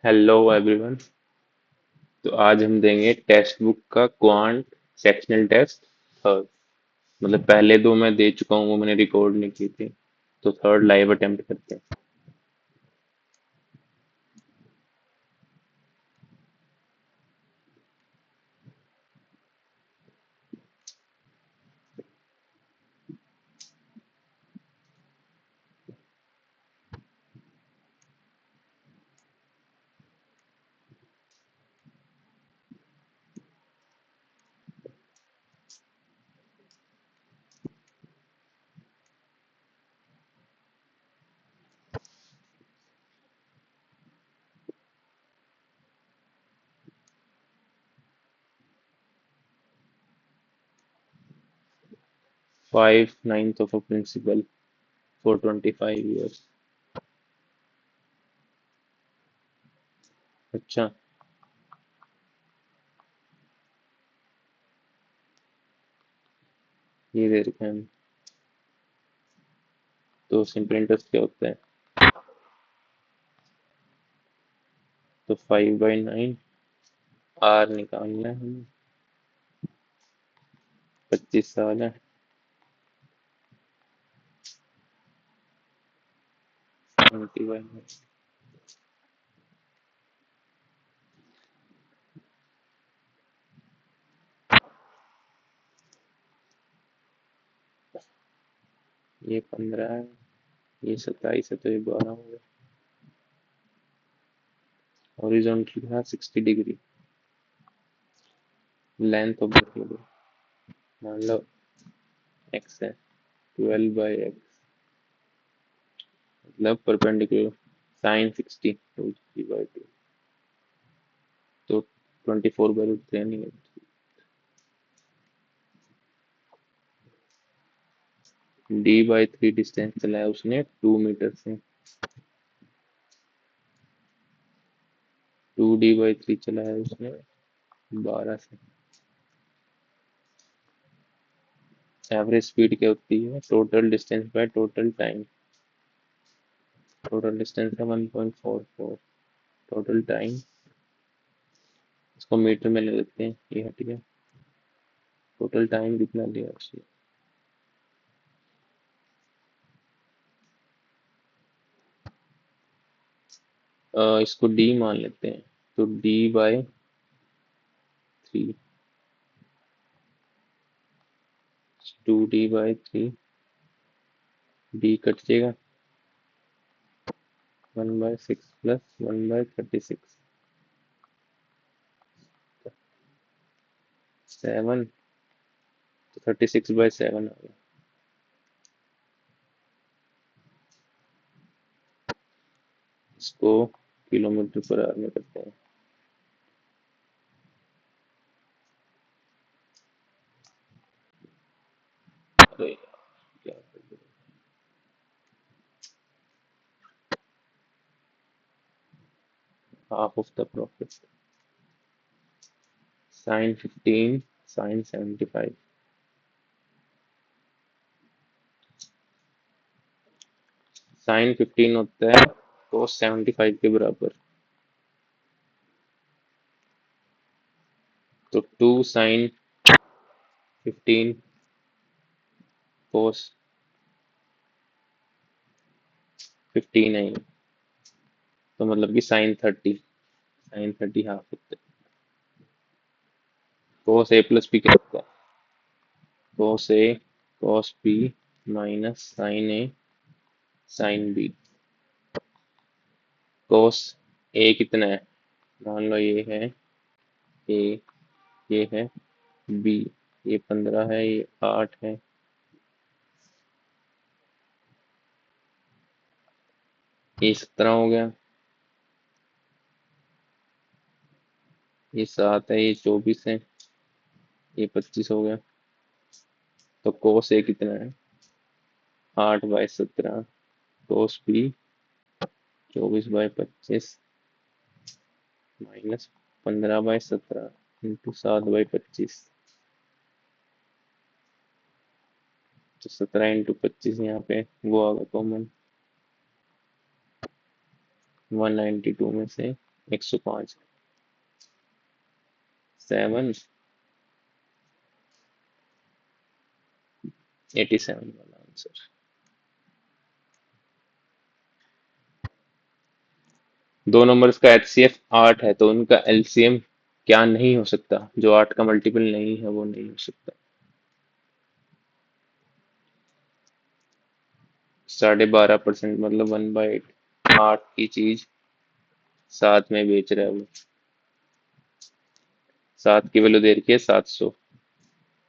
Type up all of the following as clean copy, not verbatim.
Hello everyone. तो आज हम देंगे टेक्स्ट बुक का क्वांट सेक्शनल टेस्ट थर्ड। मतलब पहले दो मैं दे चुका हूँ, वो मैंने रिकॉर्ड नहीं की थी। तो थर्ड लाइव अटेम्प्ट करते हैं। 5/9 of a principal for 25 years। अच्छा, ये दे रखे हैं। तो सिंपल इंटरेस्ट क्या होता है? तो 5/9 आर निकालना है हमें। 25 साल है। 20/9। ये 15 है, ये 27 है, तो ये 12 हो गया। हॉरिजॉन्टल था 60 degree. Length of the table मान लो एक्स है। 12/x मतलब परपेंडिकुलर sin 60 टू जी/2। तो 24/√3 नहीं है। D/3 डिस्टेंस चलाया उसने 2 मीटर से। 2D/3 चलाया उसने 12 से। एवरेज स्पीड क्या होती है? Total distance by total time. Total distance है 1.44। टोटल टाइम, इसको मीटर में ले लेते हैं, ये हट गया। टोटल टाइम कितना लिया उसने? इसको D मान लेते हैं। तो D/3, 2D/3। डी कट जाएगा। 1/6 प्लस 1/36। 7। तो 36/7 आ गया। इसको किलोमीटर पर आवर में करते हैं। अरे यार, क्या कर दिया? Half of the profit. sin 15 sin 75। sin 15 होता है cos 75 के बराबर। तो 2 sin 15 cos 15 है। तो मतलब कि sin 30 हाफ होता है। cos a प्लस b क्या होता है? cos a cos b minus sin a sin b। cos a कितना है? मान लो ये है a, ये है b। ये 15 है, ये 8 है। ये 17 हो गया। ये 7 है, ये 24 है। ये 25 हो गया। तो cos a कितना है? 8/17। cos b 24/25 minus 15/17 into 7/25। तो 17 इंटू 25 यहाँ पे वो आ गया कॉमन। 192 में से 105, 7, 87 वाला आंसर। दो नंबर्स का एचसीएफ 8 है तो उनका एलसीएम क्या नहीं हो सकता, जो 8 का मल्टीपल नहीं है वो नहीं हो सकता। 12.5% मतलब 1/8। 8 की चीज 7 में बेच रहा है वो। 7 की वैल्यू दे रखी है 700,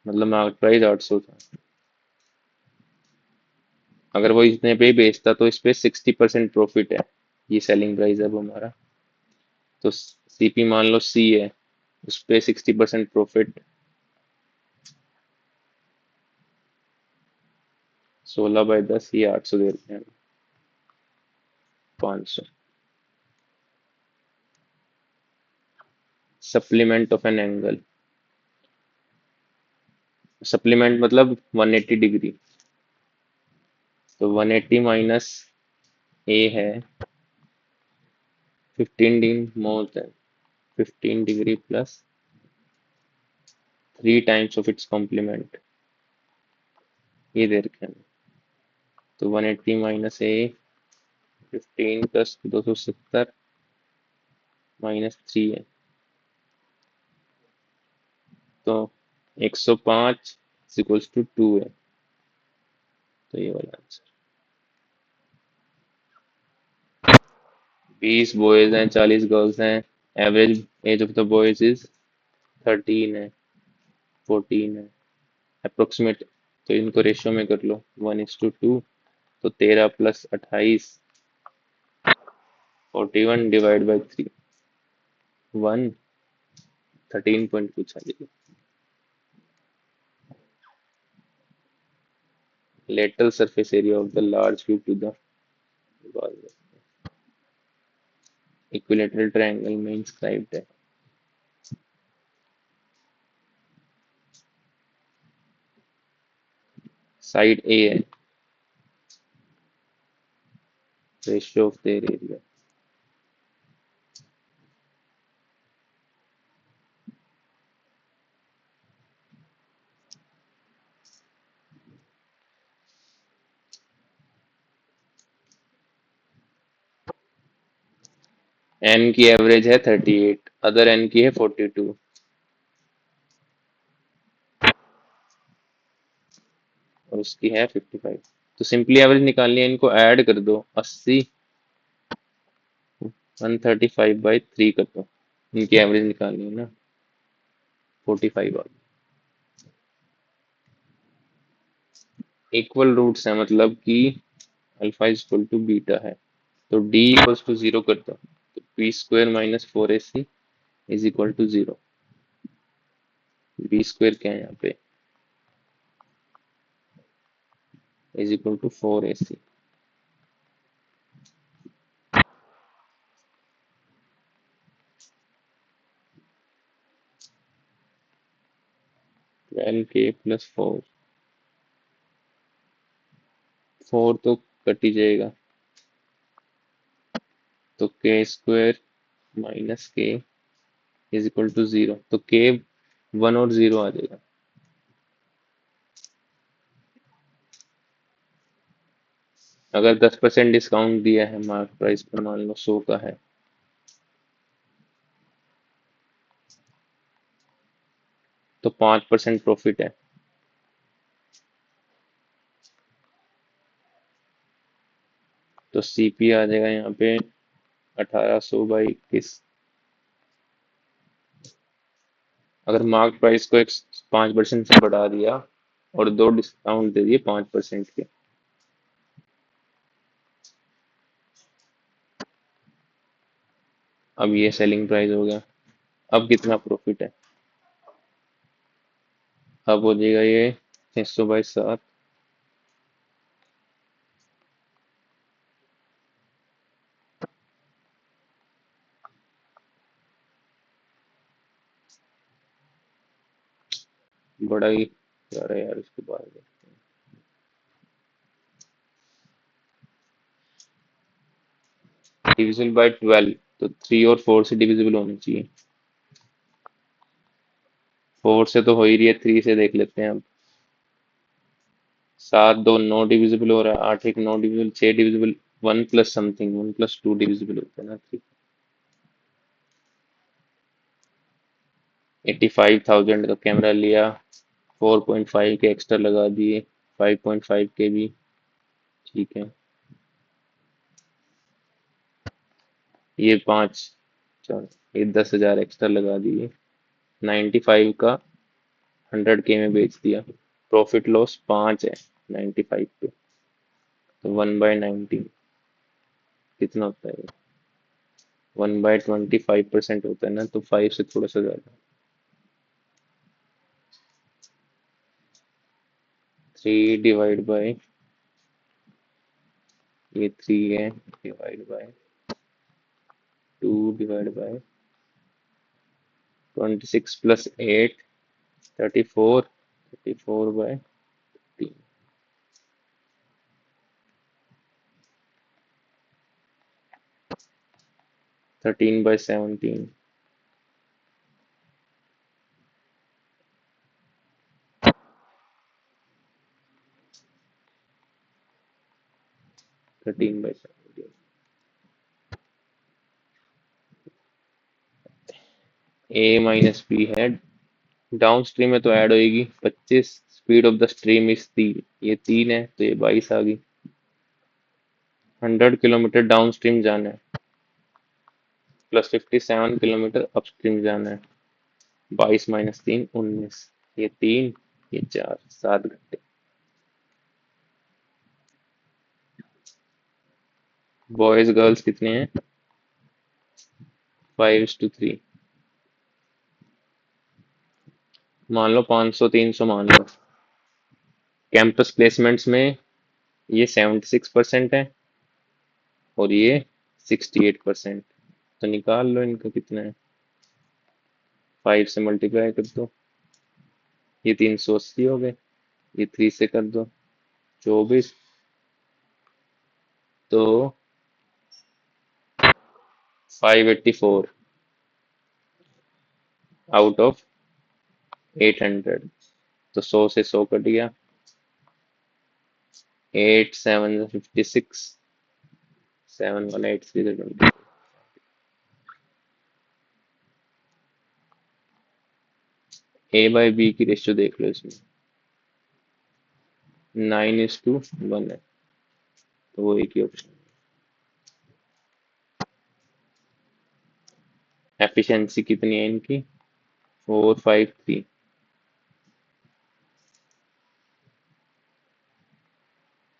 मतलब मार्केट प्राइस 800 था। अगर वो इतने पे ही बेचता तो इस पे 60% प्रॉफिट है। ये सेलिंग प्राइस है अब हमारा। तो सीपी मान लो सी है, उस पे 60% प्रॉफिट। 16/10 ये 800 दे रखे हैं। 500। Supplement of an angle. Supplement मतलब 180 डिग्री। तो 180 माइनस ए है 15 degree more than 15 degree plus 3 times of its complement. ये दे रखे हैं। तो 180 माइनस ए 15 प्लस 270 -3 है। तो 105 इक्वल्स टू 2 है। तो ये वाला आंसर। 20 बॉयज हैं, 40 गर्ल्स हैं। Average age of the boys is 13 है, 14 है अप्रोक्सीमेट। तो इनको रेशियो में कर लो 1:2। तो 13 प्लस 28 41 डिवाइड बाई 3 1 13 पॉइंट कुछ आ जाएगी। Lateral surface area of the large cube to the equilateral triangle में इंस्क्राइब्ड है। साइड ए है, ratio of their area. N की एवरेज है 38, अदर एन की है 42 और उसकी है 55। तो सिंपली एवरेज निकालनी है, इनको ऐड कर दो 80 135/3 कर दो। इनकी एवरेज निकालनी है ना 45 वाली। इक्वल रूट्स है मतलब कि alpha is equal to beta है। तो डी इक्वल्स टू 0 कर दो। तो P square minus 4ac is equal to 0। B square क्या है यहाँ पे, is equal to 4ac। 12k plus 4। 4 तो कट ही जाएगा। तो के स्क्वायर माइनस के इज इक्वल टू 0। तो के 1 और 0 आ जाएगा। अगर 10% डिस्काउंट दिया है मार्क प्राइस पर, मान लो 100 का है, तो 5% प्रॉफिट है। तो सीपी आ जाएगा यहाँ पे 1800/21। अगर मार्क प्राइस को एक 5% से बढ़ा दिया और दो डिस्काउंट दे दिए 5% के। अब ये सेलिंग प्राइस हो गया। अब कितना प्रॉफिट है, अब हो जाएगा ये 600/7। बड़ा ही जा रहा है यार इसके बारे में। Division bye 12। तो 3 और 4 से डिविजिबल होनी चाहिए। 4 से तो हो ही रही है, 3 से देख लेते हैं अब। 7 2 9 डिविजिबल हो रहा है, 8 1 9 divisible, 6 divisible. 1 plus something, 1 plus 2 divisible होता है ना 3। 85,000 का कैमरा लिया, 4.5 के एक्स्ट्रा लगा दिए, 5.5 के भी। ठीक है। ये 5, चलो ये 10,000 एक्स्ट्रा लगा दिए। 95 का 100 के में बेच दिया। प्रॉफिट लॉस 5 है 95 पे। तो 1/90 कितना होता है? 1/25% होता है ना, तो 5 से थोड़ा सा ज्यादा। 3 डिवाइड बाय, ये 3 है, divide by 2 divide by 26 + 8, 34। 34/3। 13/17। 13/17। A - B है। डाउन स्ट्रीम में तो ऐड होएगी 25। Speed of the stream is 3, ये 3 है तो ये 22 आ गई। 100 किलोमीटर डाउन स्ट्रीम जाना है, प्लस 57 किलोमीटर अप स्ट्रीम जाना है। 22 - 3 19। ये 3, ये 4, 7 घंटे। बॉयज गर्ल्स कितने हैं? 5:3। मान लो 500 300 मान लो। कैंपस प्लेसमेंट्स में ये 76% है और ये 68%। तो निकाल लो इनका कितना है। 5 से मल्टीप्लाई कर दो, ये 380 हो गए। ये 3 से कर दो, 24। तो 584 आउट ऑफ 800। तो 100 से 100 कट गया। 8 7 56। 7 1 8 3 A/B की रेशियो देख लो इसमें। 9:1 है, तो वो एक ही ऑप्शन। एफिशिएंसी कितनी है इनकी? 453।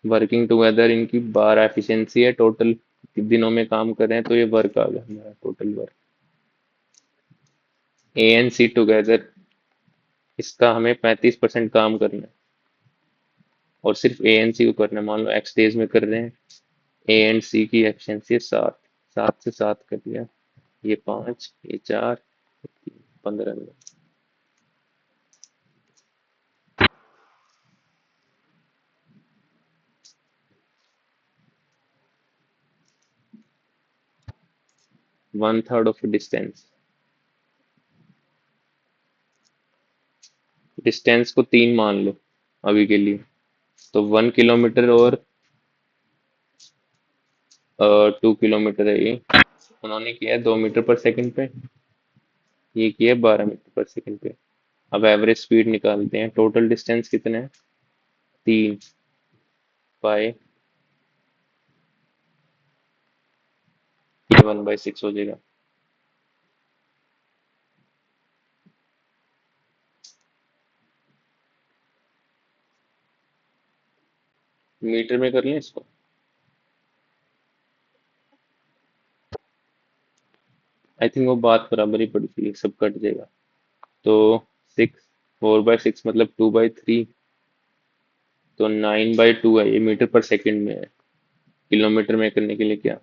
वर्किंग टुगेदर इनकी 12 एफिशिएंसी है टोटल। दिनों में काम कर रहे हैं, तो ये वर्क आ गया हमारा टोटल वर्क। ANC टुगेदर, इसका हमें 35% काम करना है और सिर्फ ANC को करना है। मान लो X डेज में कर रहे हैं। ANC की एफिशिएंसी है 7। 7 से 7 कर दिया, ये 5, ये 4, 15 मिनट। 1/3 of distance. डिस्टेंस को 3 मान लो अभी के लिए। तो 1 किलोमीटर और 2 किलोमीटर है ये। उन्होंने किया है 2 मीटर पर सेकंड पे, ये किया है 12 मीटर पर सेकंड पे। अब एवरेज स्पीड निकालते हैं। टोटल डिस्टेंस कितना है? 3 बाय, ये 1/6 हो जाएगा। मीटर में कर लें इसको। आई थिंक वो बात बराबर ही पड़ती है, सब कट जाएगा। तो 6, 4/6 मतलब 2/3। तो 9/2 है, ये मीटर पर सेकंड में है। किलोमीटर में करने के लिए क्या?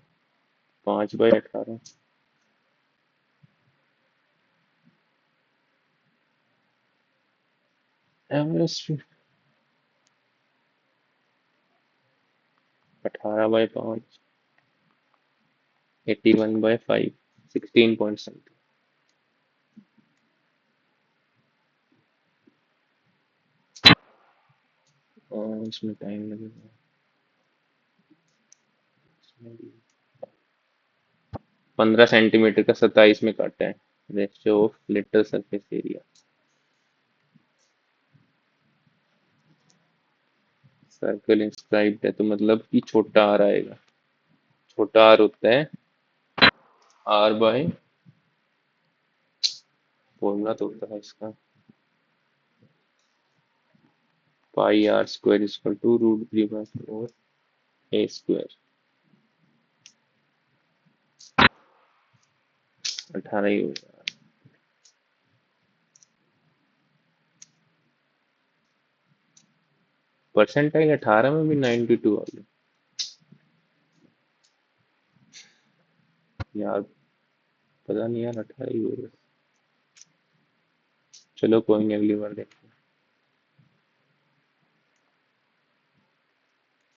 5/18। Average speed 18/5, 81/5। 16 point something. इसमें टाइम लगेगा। इसमें भी 15 सेंटीमीटर का 27 में काटा है। Ratio of litre surface area. Circle inscribed है तो मतलब कि छोटा आर आएगा। छोटा आर होता है आर बाय, फॉर्मूला तो होता है इसका, pi r square equal to √3/4 a square. 18 ही होगा। परसेंटाइल 18 में भी 92 आ गया यार। पता नहीं यार, 18 ही होगा। चलो कोई नहीं, अगली बार देखते हैं।